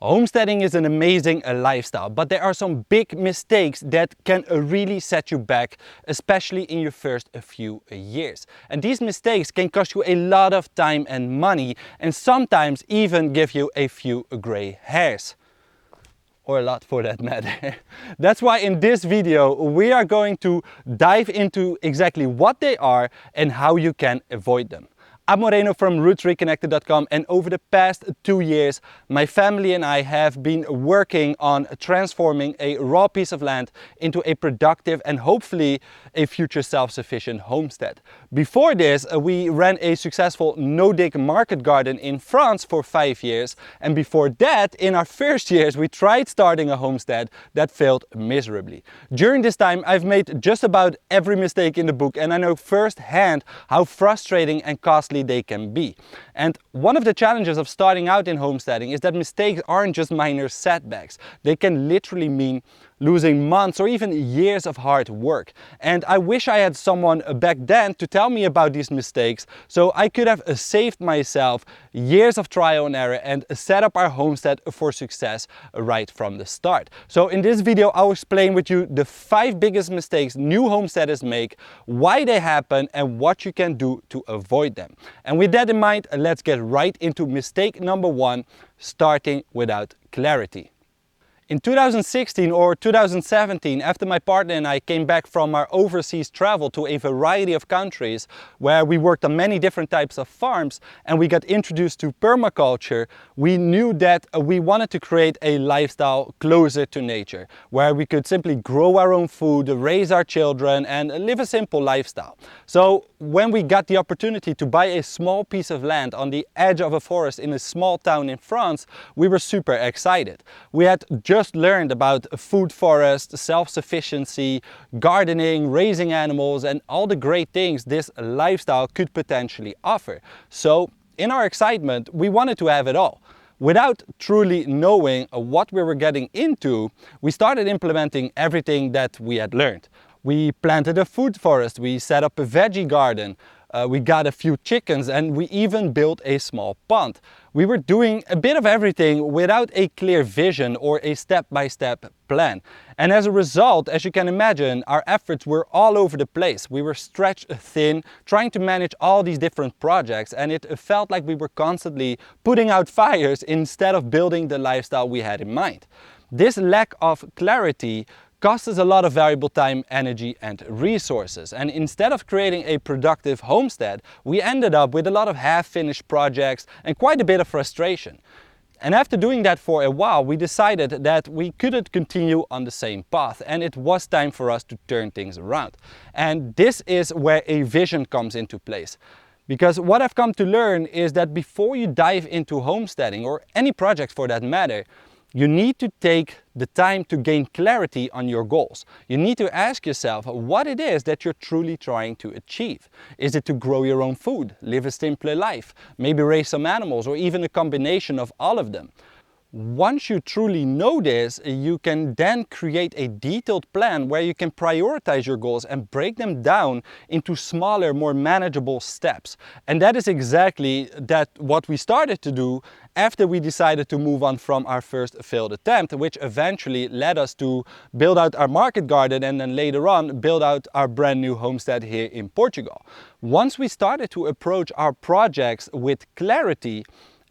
Homesteading is an amazing lifestyle, but there are some big mistakes that can really set you back, especially in your first few years. And these mistakes can cost you a lot of time and money, and sometimes even give you a few gray hairs. Or a lot for that matter. That's why in this video we are going to dive into exactly what they are and how you can avoid them. I'm Moreno from rootsreconnected.com, and over the past 2 years my family and I have been working on transforming a raw piece of land into a productive and hopefully a future self-sufficient homestead. Before this we ran a successful no-dig market garden in France for 5 years, and before that, in our first years, we tried starting a homestead that failed miserably. During this time I've made just about every mistake in the book, and I know firsthand how frustrating and costly they can be. And one of the challenges of starting out in homesteading is that mistakes aren't just minor setbacks. They can literally mean losing months or even years of hard work. And I wish I had someone back then to tell me about these mistakes, so I could have saved myself years of trial and error and set up our homestead for success right from the start. So in this video I'll explain with you the 5 biggest mistakes new homesteaders make, why they happen, and what you can do to avoid them. And with that in mind, let's get right into mistake number 1, starting without clarity. In 2016 or 2017, after my partner and I came back from our overseas travel to a variety of countries where we worked on many different types of farms and we got introduced to permaculture, we knew that we wanted to create a lifestyle closer to nature, where we could simply grow our own food, raise our children, and live a simple lifestyle. So when we got the opportunity to buy a small piece of land on the edge of a forest in a small town in France, we were super excited. We had just learned about food forest, self-sufficiency, gardening, raising animals, and all the great things this lifestyle could potentially offer. So in our excitement, we wanted to have it all. Without truly knowing what we were getting into, we started implementing everything that we had learned. We planted a food forest, we set up a veggie garden, we got a few chickens, and we even built a small pond. We were doing a bit of everything without a clear vision or a step-by-step plan. And as a result, as you can imagine, our efforts were all over the place. We were stretched thin, trying to manage all these different projects, and it felt like we were constantly putting out fires instead of building the lifestyle we had in mind. This lack of clarity cost us a lot of valuable time, energy, and resources. And instead of creating a productive homestead, we ended up with a lot of half-finished projects and quite a bit of frustration. And after doing that for a while, we decided that we couldn't continue on the same path, and it was time for us to turn things around. And this is where a vision comes into place. Because what I've come to learn is that before you dive into homesteading, or any project for that matter, you need to take the time to gain clarity on your goals. You need to ask yourself what it is that you're truly trying to achieve. Is it to grow your own food, live a simpler life, maybe raise some animals, or even a combination of all of them? Once you truly know this, you can then create a detailed plan where you can prioritize your goals and break them down into smaller, more manageable steps. And that is exactly what we started to do after we decided to move on from our first failed attempt, which eventually led us to build out our market garden and then later on build out our brand new homestead here in Portugal. Once we started to approach our projects with clarity,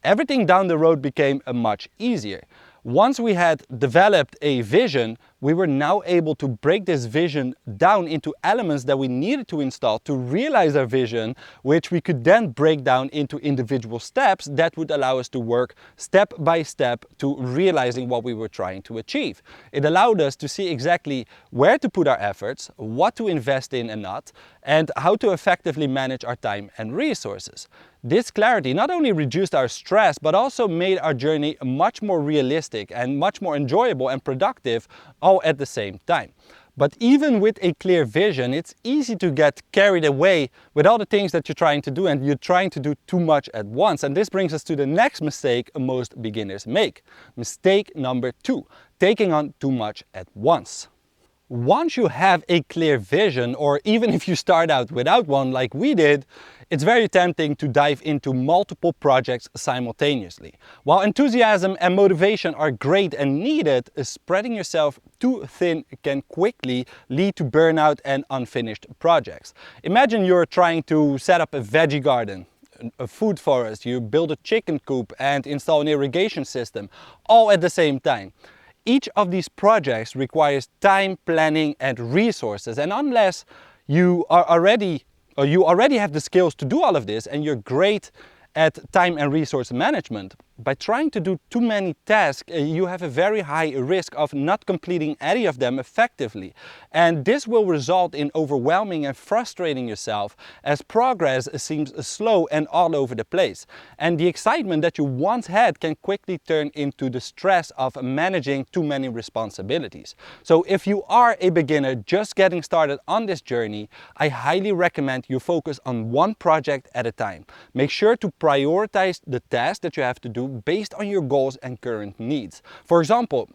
everything down the road became much easier. Once we had developed a vision, we were now able to break this vision down into elements that we needed to install to realize our vision, which we could then break down into individual steps that would allow us to work step by step to realizing what we were trying to achieve. It allowed us to see exactly where to put our efforts, what to invest in and not, and how to effectively manage our time and resources. This clarity not only reduced our stress, but also made our journey much more realistic and much more enjoyable and productive all at the same time. But even with a clear vision, it's easy to get carried away with all the things that you're trying to do, and you're trying to do too much at once. And this brings us to the next mistake most beginners make. Mistake number 2, taking on too much at once. Once you have a clear vision, or even if you start out without one like we did, it's very tempting to dive into multiple projects simultaneously. While enthusiasm and motivation are great and needed, spreading yourself too thin can quickly lead to burnout and unfinished projects. Imagine you're trying to set up a veggie garden, a food forest, you build a chicken coop and install an irrigation system, all at the same time. Each of these projects requires time, planning and resources, and unless you already have the skills to do all of this and you're great at time and resource management, by trying to do too many tasks, you have a very high risk of not completing any of them effectively. And this will result in overwhelming and frustrating yourself as progress seems slow and all over the place. And the excitement that you once had can quickly turn into the stress of managing too many responsibilities. So if you are a beginner just getting started on this journey, I highly recommend you focus on one project at a time. Make sure to prioritize the tasks that you have to do based on your goals and current needs. For example,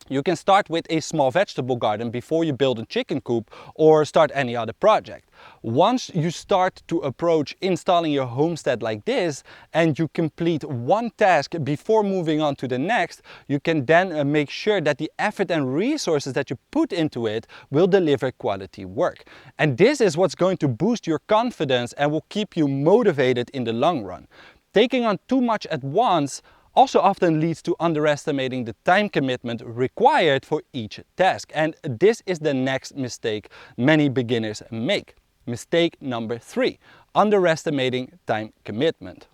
you can start with a small vegetable garden before you build a chicken coop or start any other project. Once you start to approach installing your homestead like this and you complete one task before moving on to the next, you can then make sure that the effort and resources that you put into it will deliver quality work. And this is what's going to boost your confidence and will keep you motivated in the long run. Taking on too much at once also often leads to underestimating the time commitment required for each task. And this is the next mistake many beginners make. Mistake number 3, underestimating time commitment.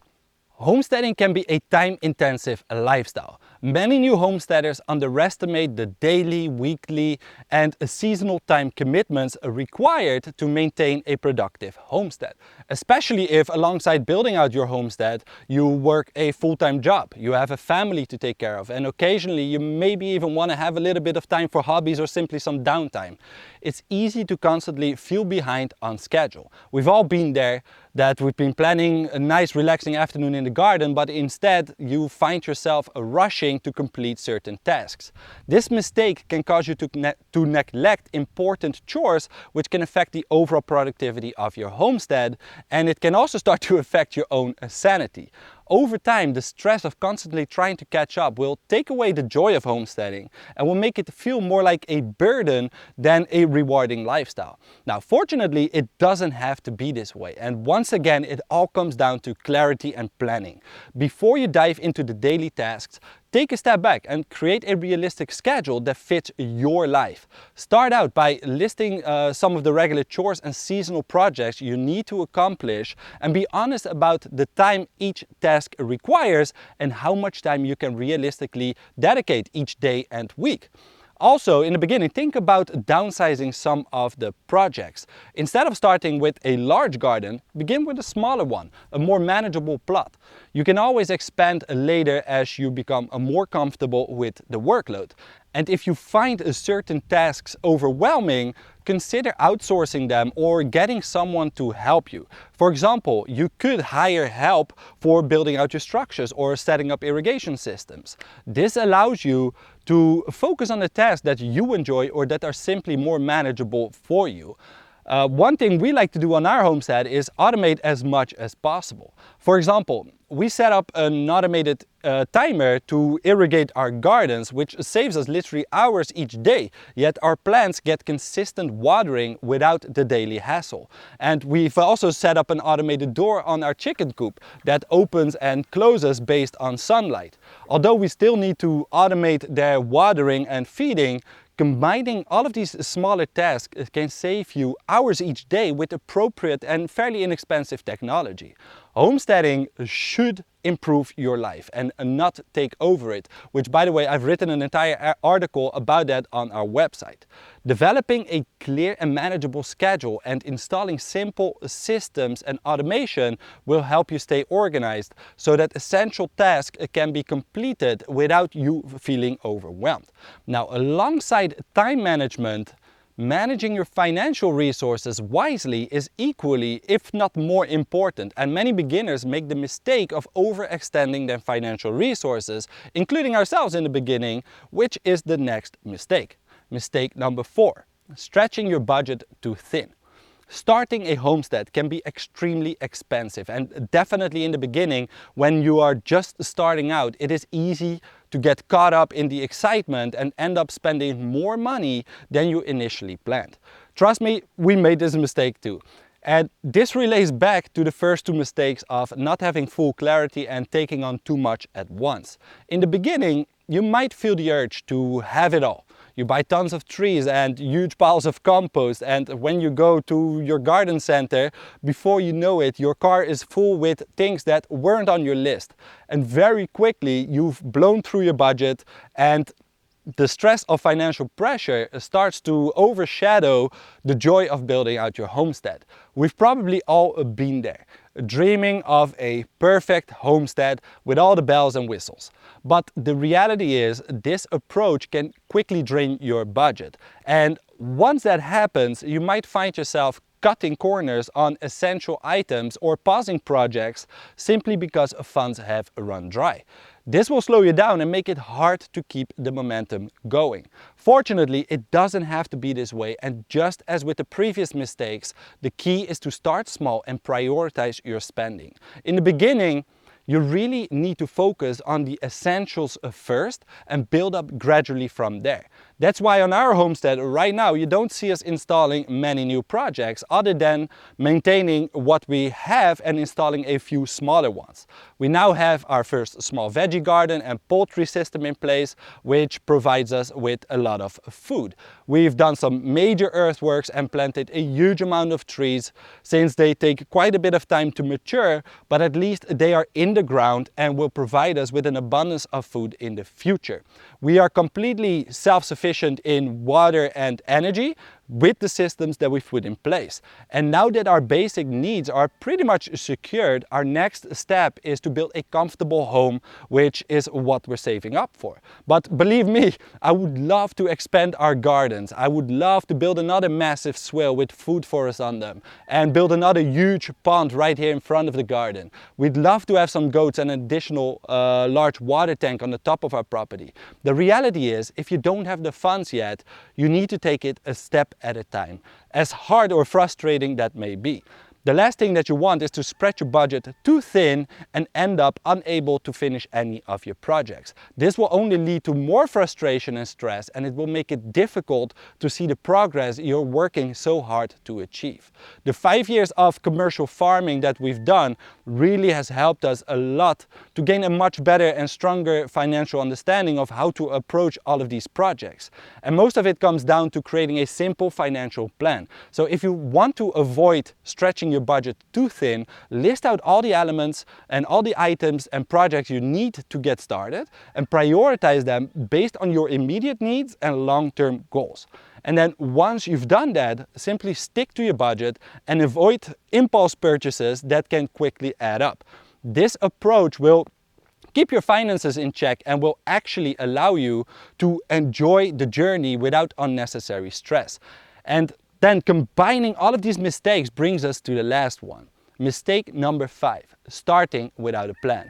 Homesteading can be a time-intensive lifestyle. Many new homesteaders underestimate the daily, weekly and seasonal time commitments required to maintain a productive homestead. Especially if alongside building out your homestead, you work a full-time job, you have a family to take care of, and occasionally you maybe even want to have a little bit of time for hobbies or simply some downtime. It's easy to constantly feel behind on schedule. We've all been there, that we've been planning a nice relaxing afternoon in the garden, but instead you find yourself rushing to complete certain tasks. This mistake can cause you to neglect important chores, which can affect the overall productivity of your homestead, and it can also start to affect your own sanity. Over time, the stress of constantly trying to catch up will take away the joy of homesteading and will make it feel more like a burden than a rewarding lifestyle. Now, fortunately, it doesn't have to be this way. And once again, it all comes down to clarity and planning. Before you dive into the daily tasks, take a step back and create a realistic schedule that fits your life. Start out by listing some of the regular chores and seasonal projects you need to accomplish, and be honest about the time each task requires and how much time you can realistically dedicate each day and week. Also, in the beginning, think about downsizing some of the projects. Instead of starting with a large garden, begin with a smaller one, a more manageable plot. You can always expand later as you become more comfortable with the workload. And if you find certain tasks overwhelming, consider outsourcing them or getting someone to help you. For example, you could hire help for building out your structures or setting up irrigation systems. This allows you to focus on the tasks that you enjoy or that are simply more manageable for you. One thing we like to do on our homestead is automate as much as possible. For example, we set up an automated timer to irrigate our gardens, which saves us literally hours each day, yet our plants get consistent watering without the daily hassle. And we've also set up an automated door on our chicken coop that opens and closes based on sunlight. Although we still need to automate their watering and feeding, combining all of these smaller tasks can save you hours each day with appropriate and fairly inexpensive technology. Homesteading should improve your life and not take over it, which, by the way, I've written an entire article about that on our website. Developing a clear and manageable schedule and installing simple systems and automation will help you stay organized so that essential tasks can be completed without you feeling overwhelmed. Now, alongside time management, managing your financial resources wisely is equally, if not more important, and many beginners make the mistake of overextending their financial resources, including ourselves in the beginning, which is the next mistake. Mistake number 4. stretching your budget too thin. Starting a homestead can be extremely expensive, and definitely in the beginning, when you are just starting out, it is easy to get caught up in the excitement and end up spending more money than you initially planned. Trust me, we made this mistake too. And this relates back to the first two mistakes of not having full clarity and taking on too much at once. In the beginning, you might feel the urge to have it all. You buy tons of trees and huge piles of compost, and when you go to your garden center, before you know it, your car is full with things that weren't on your list. And very quickly, you've blown through your budget, and the stress of financial pressure starts to overshadow the joy of building out your homestead. We've probably all been there, dreaming of a perfect homestead with all the bells and whistles. But the reality is, this approach can quickly drain your budget. And once that happens, you might find yourself cutting corners on essential items or pausing projects simply because funds have run dry. This will slow you down and make it hard to keep the momentum going. Fortunately, it doesn't have to be this way, and just as with the previous mistakes, the key is to start small and prioritize your spending. In the beginning, you really need to focus on the essentials first and build up gradually from there. That's why on our homestead right now you don't see us installing many new projects other than maintaining what we have and installing a few smaller ones. We now have our first small veggie garden and poultry system in place, which provides us with a lot of food. We've done some major earthworks and planted a huge amount of trees, since they take quite a bit of time to mature, but at least they are in the ground and will provide us with an abundance of food in the future. We are completely self-sufficient in water and energy with the systems that we've put in place. And now that our basic needs are pretty much secured, our next step is to build a comfortable home, which is what we're saving up for. But believe me, I would love to expand our gardens. I would love to build another massive swale with food forests on them and build another huge pond right here in front of the garden. We'd love to have some goats and an additional large water tank on the top of our property. The reality is, if you don't have the funds yet, you need to take it a step at a time, as hard or frustrating that may be. The last thing that you want is to spread your budget too thin and end up unable to finish any of your projects. This will only lead to more frustration and stress, and it will make it difficult to see the progress you're working so hard to achieve. The 5 years of commercial farming that we've done really has helped us a lot to gain a much better and stronger financial understanding of how to approach all of these projects. And most of it comes down to creating a simple financial plan. So if you want to avoid stretching your budget too thin, list out all the elements and all the items and projects you need to get started and prioritize them based on your immediate needs and long-term goals. And then once you've done that, simply stick to your budget and avoid impulse purchases that can quickly add up. This approach will keep your finances in check and will actually allow you to enjoy the journey without unnecessary stress. And then combining all of these mistakes brings us to the last one. Mistake number 5, starting without a plan.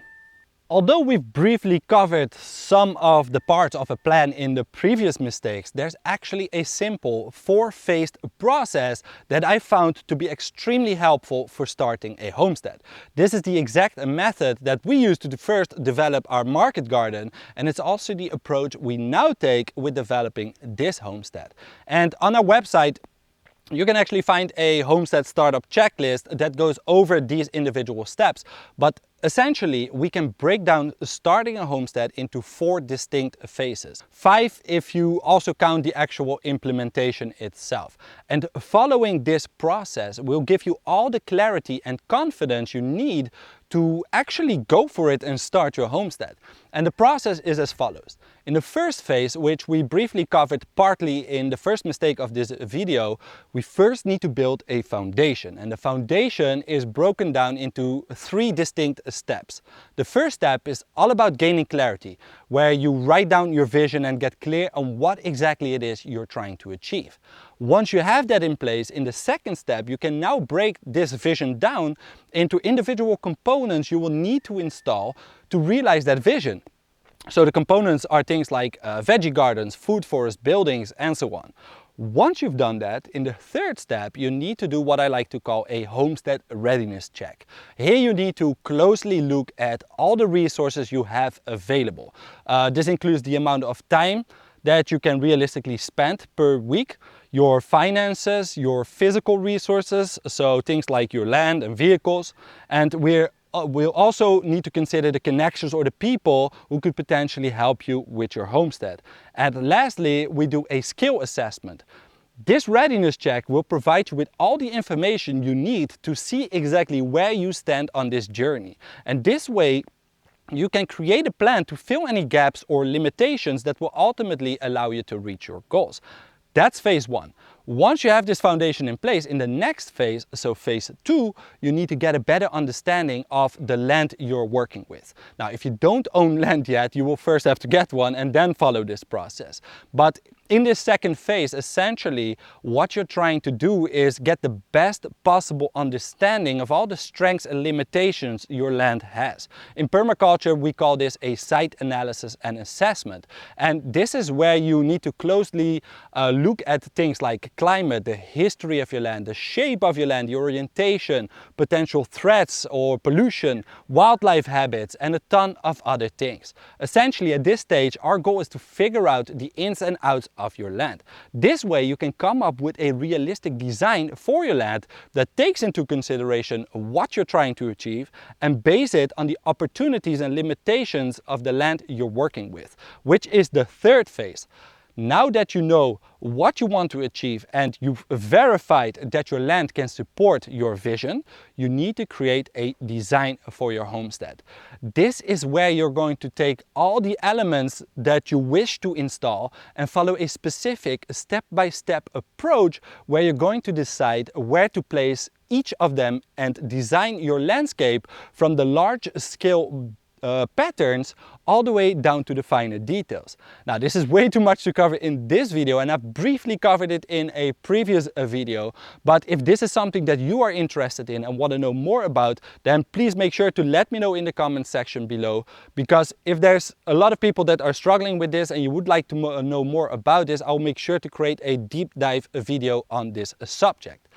Although we've briefly covered some of the parts of a plan in the previous mistakes, there's actually a simple 4-phased process that I found to be extremely helpful for starting a homestead. This is the exact method that we used to first develop our market garden, and it's also the approach we now take with developing this homestead. And on our website, you can actually find a homestead startup checklist that goes over these individual steps. But essentially, we can break down starting a homestead into 4 distinct phases. 5 if you also count the actual implementation itself. And following this process will give you all the clarity and confidence you need to actually go for it and start your homestead. And the process is as follows. In the first phase, which we briefly covered partly in the first mistake of this video, we first need to build a foundation. And the foundation is broken down into 3 distinct steps. The first step is all about gaining clarity, where you write down your vision and get clear on what exactly it is you're trying to achieve. Once you have that in place, in the second step, you can now break this vision down into individual components you will need to install to realize that vision. So the components are things like veggie gardens, food forests, buildings, and so on. Once you've done that, in the third step, you need to do what I like to call a homestead readiness check. Here you need to closely look at all the resources you have available. This includes the amount of time that you can realistically spend per week, your finances, your physical resources, so things like your land and vehicles, and we'll also need to consider the connections or the people who could potentially help you with your homestead. And lastly, we do a skill assessment. This readiness check will provide you with all the information you need to see exactly where you stand on this journey. And this way, you can create a plan to fill any gaps or limitations that will ultimately allow you to reach your goals. That's phase one. Once you have this foundation in place, in the next phase, so phase two, you need to get a better understanding of the land you're working with. Now, if you don't own land yet, you will first have to get one and then follow this process. But in this second phase, essentially, what you're trying to do is get the best possible understanding of all the strengths and limitations your land has. In permaculture, we call this a site analysis and assessment. And this is where you need to closely look at things like climate, the history of your land, the shape of your land, the orientation, potential threats or pollution, wildlife habits, and a ton of other things. Essentially, at this stage, our goal is to figure out the ins and outs of your land. This way, you can come up with a realistic design for your land that takes into consideration what you're trying to achieve and base it on the opportunities and limitations of the land you're working with, which is the third phase. Now that you know what you want to achieve and you've verified that your land can support your vision, you need to create a design for your homestead. This is where you're going to take all the elements that you wish to install and follow a specific step-by-step approach where you're going to decide where to place each of them and design your landscape from the large-scale patterns all the way down to the finer details. Now, this is way too much to cover in this video, and I've briefly covered it in a previous video, but if this is something that you are interested in and want to know more about, then please make sure to let me know in the comment section below, because if there's a lot of people that are struggling with this and you would like to know more about this, I'll make sure to create a deep dive video on this subject.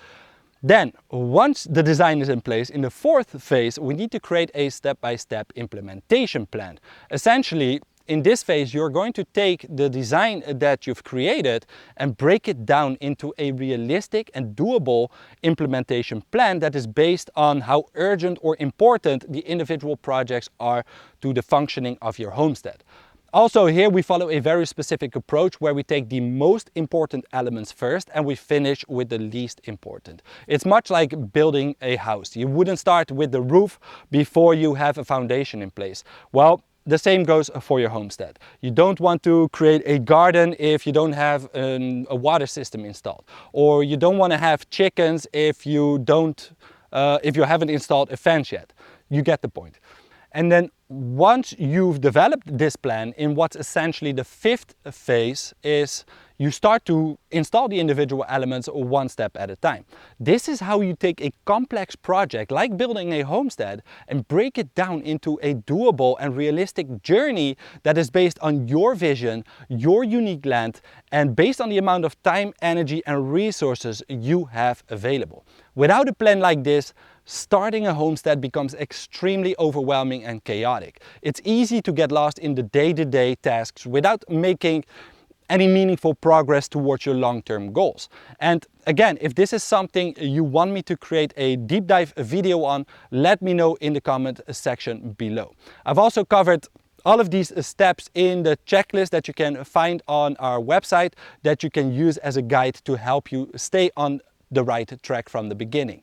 Then, once the design is in place, in the fourth phase, we need to create a step-by-step implementation plan. Essentially, in this phase, you're going to take the design that you've created and break it down into a realistic and doable implementation plan that is based on how urgent or important the individual projects are to the functioning of your homestead. Also, here we follow a very specific approach where we take the most important elements first and we finish with the least important. It's much like building a house. You wouldn't start with the roof before you have a foundation in place. Well, the same goes for your homestead. You don't want to create a garden if you don't have a water system installed, or you don't want to have chickens if you haven't installed a fence yet. You get the point. And then once you've developed this plan, in what's essentially the fifth phase, is you start to install the individual elements one step at a time. This is how you take a complex project like building a homestead and break it down into a doable and realistic journey that is based on your vision, your unique land, and based on the amount of time, energy, and resources you have available. Without a plan like this, starting a homestead becomes extremely overwhelming and chaotic. It's easy to get lost in the day-to-day tasks without making any meaningful progress towards your long-term goals. And again, if this is something you want me to create a deep dive video on, let me know in the comment section below. I've also covered all of these steps in the checklist that you can find on our website that you can use as a guide to help you stay on the right track from the beginning.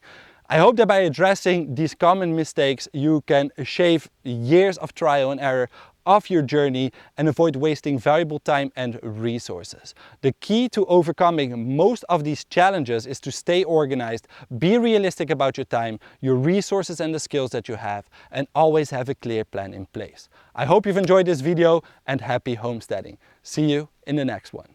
I hope that by addressing these common mistakes, you can shave years of trial and error off your journey and avoid wasting valuable time and resources. The key to overcoming most of these challenges is to stay organized, be realistic about your time, your resources and the skills that you have, and always have a clear plan in place. I hope you've enjoyed this video and happy homesteading. See you in the next one.